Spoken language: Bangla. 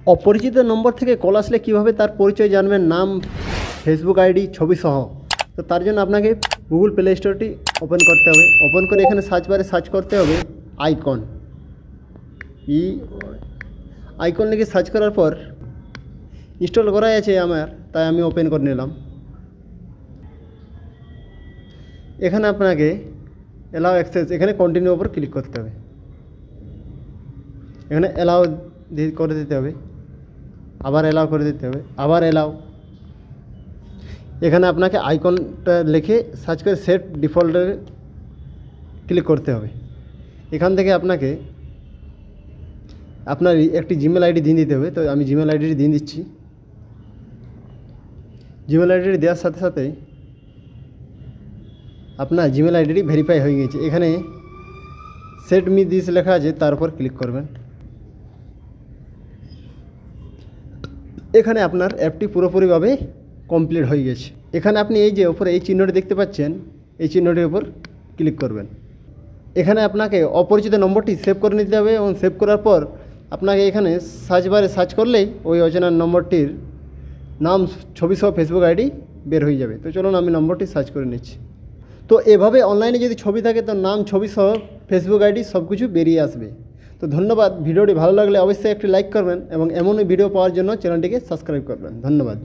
অপরিচিত নম্বর থেকে কল আসলে কীভাবে তার পরিচয় জানবেন, নাম, ফেসবুক আইডি, ছবি সহ। তো তার জন্য আপনাকে গুগল প্লে স্টোরটি ওপেন করতে হবে। ওপেন করে এখানে সার্চ বারে সার্চ করতে হবে আইকন, আইকন লিখে সার্চ করার পর ইনস্টল করাই আছে আমার, তাই আমি ওপেন করে নিলাম। এখানে আপনাকে অ্যালাউ অ্যাক্সেস, এখানে কন্টিনিউ ওপর ক্লিক করতে হবে। এখানে অ্যালাউ করে দিতে হবে, আবার অ্যালাউ করে দিতে হবে, আবার অ্যালাউ। এখানে আপনাকে আইকনটা লিখে সার্চ করে সেট ডিফল্টে ক্লিক করতে হবে। এখান থেকে আপনাকে আপনার একটি জিমেল আইডি দিয়ে দিতে হবে। তো আমি জিমেল আইডিটি দিয়ে দিচ্ছি। জিমেল আইডিটি দেওয়ার সাথে সাথে আপনার জিমেল আইডিটি ভেরিফাই হয়ে গেছে। এখানে সেট মি দিস লেখা আছে, তার উপর ক্লিক করবেন। এখানে আপনার অ্যাপটি পুরোপুরিভাবে কমপ্লিট হয়ে গেছে। এখানে আপনি এই যে উপরে এই চিহ্নটি দেখতে পাচ্ছেন, এই চিহ্নটির উপর ক্লিক করবেন। এখানে আপনাকে অপরিচিত নম্বরটি সেভ করে নিতে হবে এবং সেভ করার পর আপনাকে এখানে সার্চ বারে সার্চ করলেই ওই অচেনা নম্বরটির নাম, ছবি সহ ফেসবুক আইডি বের হয়ে যাবে। তো চলুন আমি নম্বরটি সার্চ করে নিচ্ছি। তো এভাবে অনলাইনে যদি ছবি থাকে তো নাম, ছবি সহ ফেসবুক আইডি সব কিছু বেরিয়ে আসবে। তো ধন্যবাদ। ভিডিওটি ভালো লাগলে অবশ্যই একটি লাইক করবেন এবং এমনই ভিডিও পাওয়ার জন্য চ্যানেলটিকে সাবস্ক্রাইব করবেন। ধন্যবাদ।